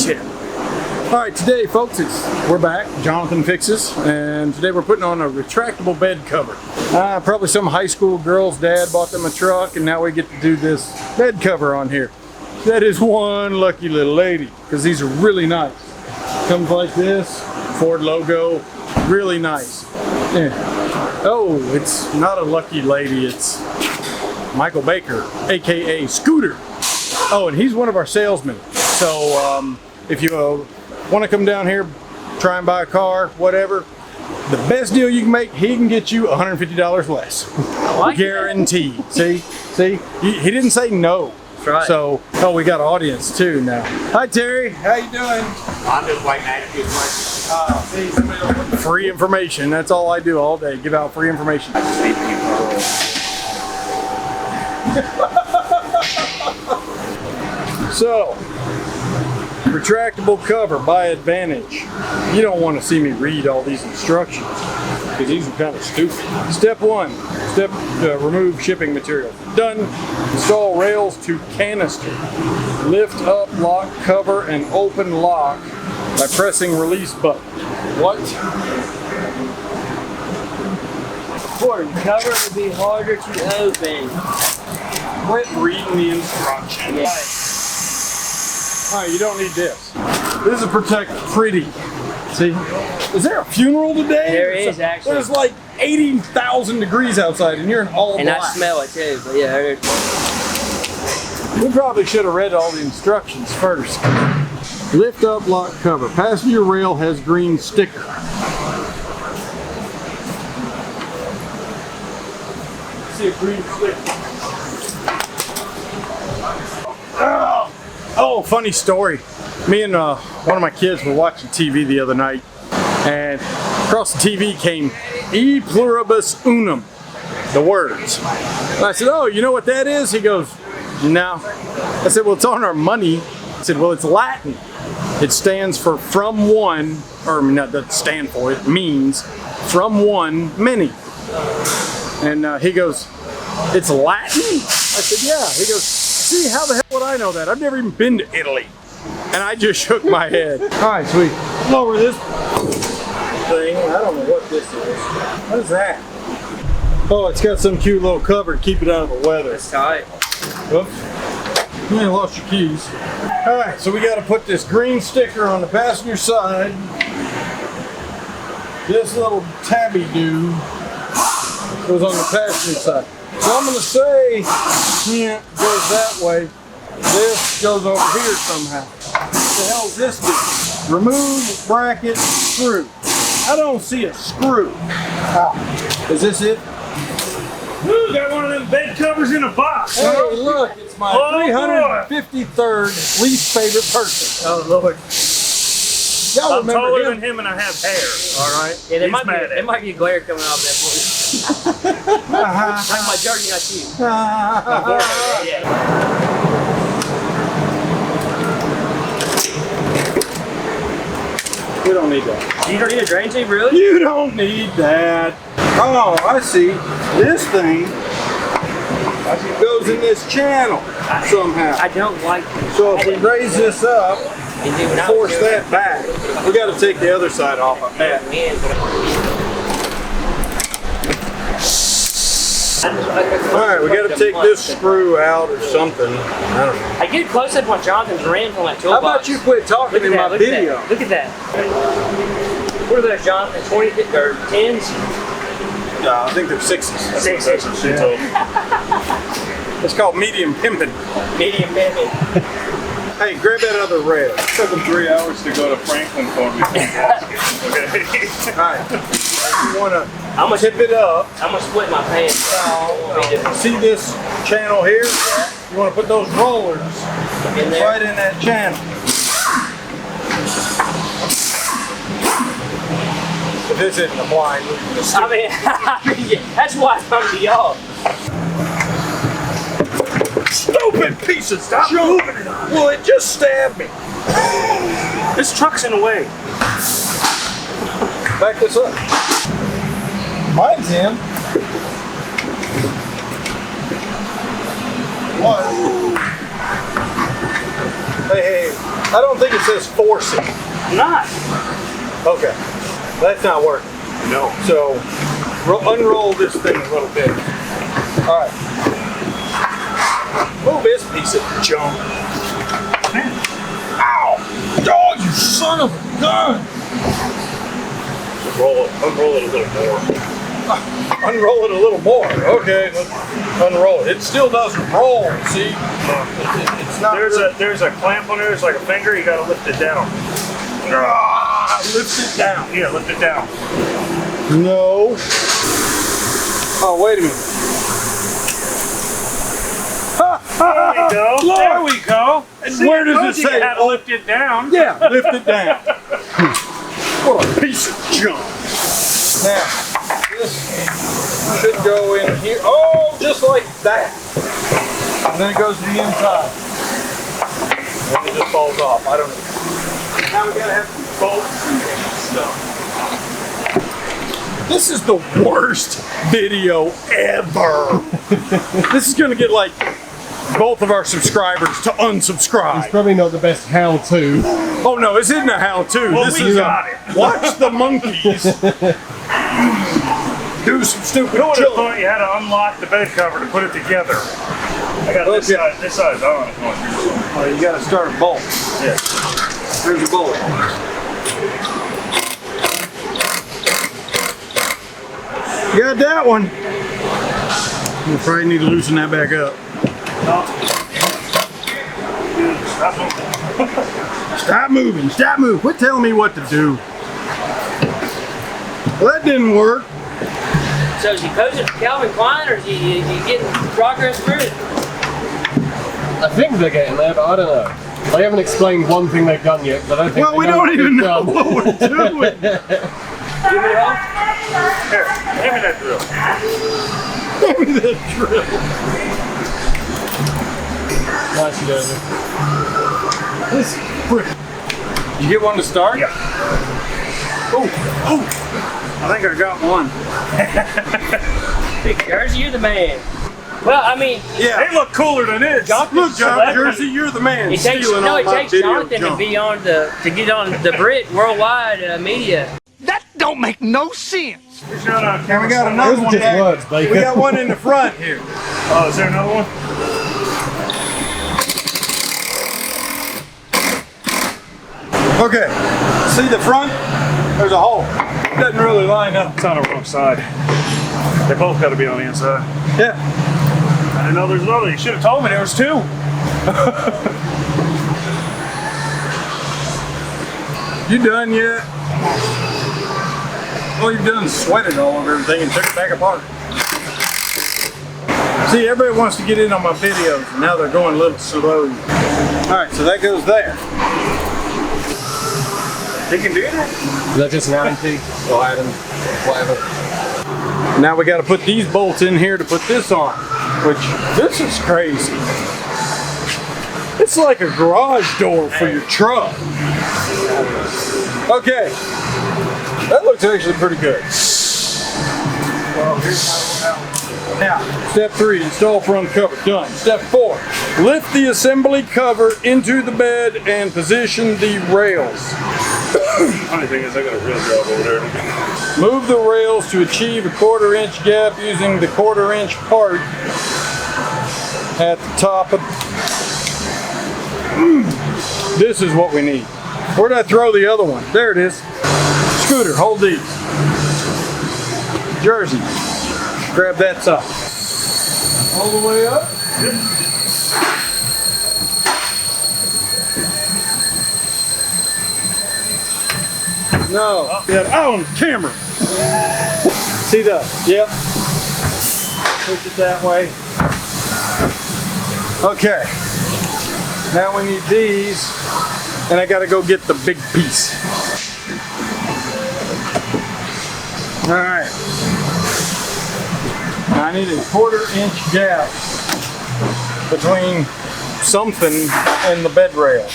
tip. All right, today, folks, we're back. Jonathan Fixes, and today we're putting on a retractable bed cover. Probably some high school girl's dad bought them a truck, and now we get to do this bed cover on here. That is one lucky little lady, because these are really nice. Comes like this, Ford logo, really nice. Yeah. Oh, it's not a lucky lady, it's Michael Baker, aka Scooter. Oh, and he's one of our salesmen. So if you want to come down here, try and buy a car, whatever, the best deal you can make, he can get you $150 less. Like guaranteed. See? He didn't say no. That's right. So, oh, we got an audience too now. Hi Terry, how you doing? I'm just waiting at you. See, free information. That's all I do all day. Give out free information. So, retractable cover by Advantage. You don't want to see me read all these instructions because these are kind of stupid. Step 1, remove shipping material. Done. Install rails to canister. Lift up, lock, cover, and open lock by pressing release button. What? Important. Cover will be harder to open. Quit reading the instructions. Yeah. Alright, you don't need this. This is protect pretty. See? Is there a funeral today? There is, actually. There's like 80,000 degrees outside and you're in all black. And I smell it too, but yeah. We probably should have read all the instructions first. Lift up, lock, cover. Passenger rail has green sticker. See a green sticker. Oh, funny story. Me and one of my kids were watching TV the other night, and across the TV came E pluribus unum, the words. And I said, oh, you know what that is? He goes, no. I said, well, it's on our money. I said, well, it's Latin. It stands for from one, or not doesn't stand for, it means from one, many. And he goes, it's Latin? I said, yeah. He goes, see, how the hell would I know that? I've never even been to Italy. And I just shook my head. All right, so we lower this thing. I don't know what this is. What is that? Oh, it's got some cute little cover to keep it out of the weather. It's tight. Whoops. You lost your keys. All right, so we got to put this green sticker on the passenger side. This little tabby dude goes on the passenger side. So I'm going to say, yeah, goes that way. This goes over here somehow. What the hell is this do? Remove bracket, screw. I don't see a screw. Ah, is this it? Ooh, got one of them bed covers in a box. Hey, look, it's my 353rd least favorite person. Oh, Lord. Y'all I'm remember taller him? than him and I have hair. All right. Yeah, there might be a glare coming off that for you. Like my jersey, not you. Yeah. We don't need that. You don't need a drain tube, really? You don't need that. Oh, I see. This thing goes in this channel somehow. I don't like it. So if we raise this up, force that back. We got to take the other side off, I bet. Alright, we got to take this screw out or something. I don't know. I get close up on Jonathan's rims on that toolbox. How about you quit talking in my video? Look at that. What are those, Jonathan? 20 or 10s? I think they're 6s. Sixes. It's called medium pimping. Medium pimping. Hey, grab that other rail. It took him 3 hours to go to Franklin for me. Okay. Alright. You want to tip it up. I'm going to split my pants. See this channel here? You want to put those rollers right in that channel. If this isn't a blind move. I mean, that's why I'm coming to y'all. Stupid piece of stuff! Moving it on. Well, it just stabbed me. This truck's in the way. Back this up. Mine's in. What? Hey, I don't think it says force it. Not. Okay, that's not working. No. So unroll this thing a little bit. All right. Move this piece of junk. Ow! Oh, you son of a gun! Unroll it a little more. Unroll it a little more. Okay, let's unroll it. It still doesn't roll. See, it's not. There's a clamp on there. It's like a finger. You gotta lift it down. Lift it down. Yeah, lift it down. No. Oh, wait a minute. There we go. Lord. There we go. See, Where does I it told you say? how to lift it down? Yeah, lift it down. What a piece of junk. Now, this should go in here. Oh, just like that. And then it goes to the inside. And it just falls off. I don't know. Now we gotta have some bolts and stuff. This is the worst video ever. This is gonna get like both of our subscribers to unsubscribe. It's probably not the best how-to. Oh no, this isn't a how-to. Well, This we is got it. watch the monkeys do some stupid Who would have junk. thought you had to unlock the bed cover to put it together? I got this side on. Oh, you gotta start a bolt. Yeah. There's a bolt. You got that one. You probably need to loosen that back up. Stop moving. Stop moving. Quit telling me what to do. Well, that didn't work. So is he posing for Calvin Klein, or is he getting progress through it? I think they're getting there, but I don't know. They haven't explained one thing they've done yet, but I don't think Well, they we know don't what even they've know done. what we're doing. Give me the help. Here, give me that drill. Give me that drill. Nice, you guys. This frick. Did you get one to start? Yeah. Oh, I think I got one. Big Jersey, you're the man. Well, I mean, Yeah. They look cooler than this. Look, John Jersey, you're the man. it takes stealing all my video Jonathan junk. to be on to get on the Brit worldwide media. That don't make no sense. It's not on And camera. we got Those another are one just back. words, Baker. We got one in the front here. Oh, is there another one? Okay, see the front? There's a hole. It doesn't really line up. It's on the wrong side. They both got to be on the inside. Yeah. I didn't know there's another. You should have told me there was two. You done yet? All you've done is sweated all over everything and took it back apart. See, everybody wants to get in on my videos, and now they're going a little slow. All right, so that goes there. They can do that? Is that just an antique or item, whatever? Now we got to put these bolts in here to put this on, which this is crazy. It's like a garage door for your truck. Okay, that looks actually pretty good. Now, step 3, install front cover, done. Step 4, lift the assembly cover into the bed and position the rails. Funny thing is, I got a real job over there. Move the rails to achieve a 1/4 inch gap using the 1/4 inch part at the top of. This is what we need. Where did I throw the other one? There it is. Scooter, hold these. Jersey, grab that side. All the way up. No. Yeah, on camera. See that? Yep. Push it that way. Okay. Now we need these, and I gotta go get the big piece. All right. Now I need a 1/4 inch gap between something and the bed rail.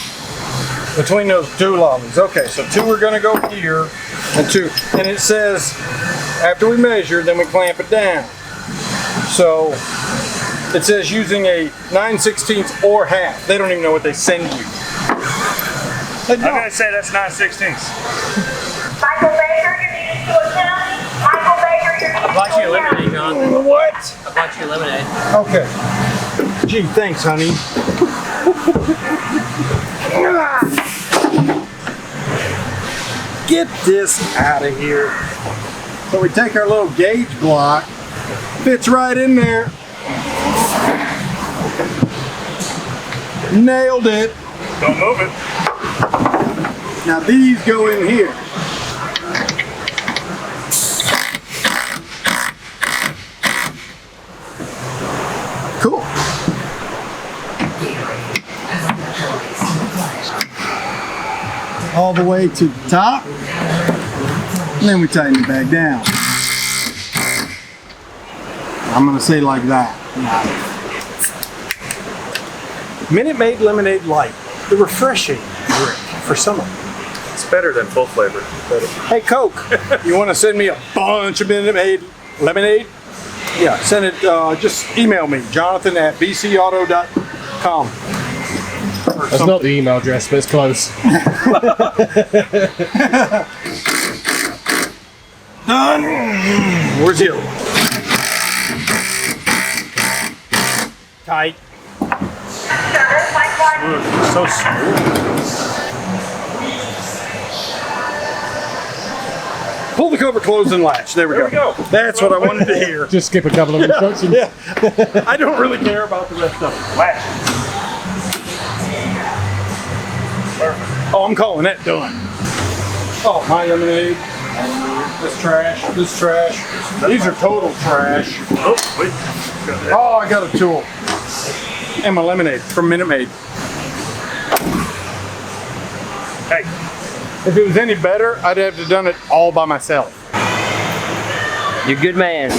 Between those two lollies. Okay, so 2 are gonna go here, and 2. And it says, after we measure, then we clamp it down. So, it says using a 9/16 or half. They don't even know what they send you. I'm gonna say that's 9/16. Michael Baker, you're needed to attend. Michael Baker, you're needed I bought you a to attend. lemonade, Jonathan. What? I bought you a lemonade. Okay. Gee, thanks, honey. Get this out of here. So we take our little gauge block, fits right in there. Nailed it. Don't move it. Now these go in here. Cool. All the way to the top, and then we tighten it back down. I'm gonna say like that. Minute Maid Lemonade Light, the refreshing drink for summer. It's better than full flavor. Hey Coke, you want to send me a bunch of Minute Maid lemonade? Yeah, send it. Just email me, Jonathan@bcauto.com. That's not the email address, but it's close. Done. Where's the other one? Tight. So smooth. Pull the cover closed and latch. There we go. That's what I wanted to hear. Just skip a couple of instructions. Yeah. I don't really care about the rest of it. Latch. Oh, I'm calling that done. Oh, my lemonade. This trash. This trash. These are total trash. Oh, wait. Got that. Oh, I got a tool. And my lemonade from Minute Maid. Hey, If it was any better, I'd have to done it all by myself. You're a good man.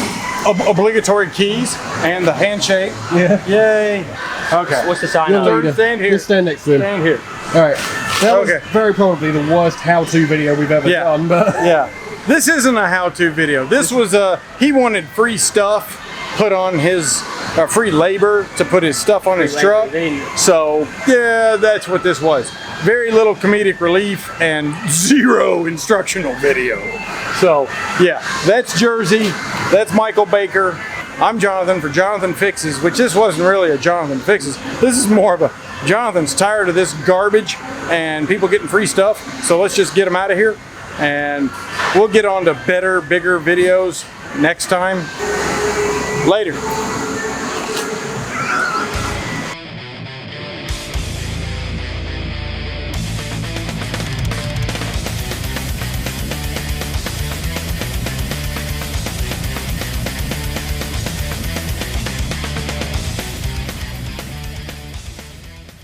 Obligatory keys and the handshake. Yeah. Yay. Okay. What's the sign You're on? leader. Stand here. Just stand next to him. Stand here. All right. That was Okay. very probably the worst how-to video we've ever Yeah. done, but Yeah. This isn't a how-to video. This was he wanted free stuff put on his free labor to put his stuff on his labor, truck. they- So yeah, that's what this was. Very little comedic relief and zero instructional video. So yeah, that's Jersey. That's Michael Baker. I'm Jonathan for Jonathan Fixes, which this wasn't really a Jonathan Fixes. This is more of a Jonathan's tired of this garbage and people getting free stuff. So let's just get them out of here. And we'll get on to better, bigger videos next time. Later.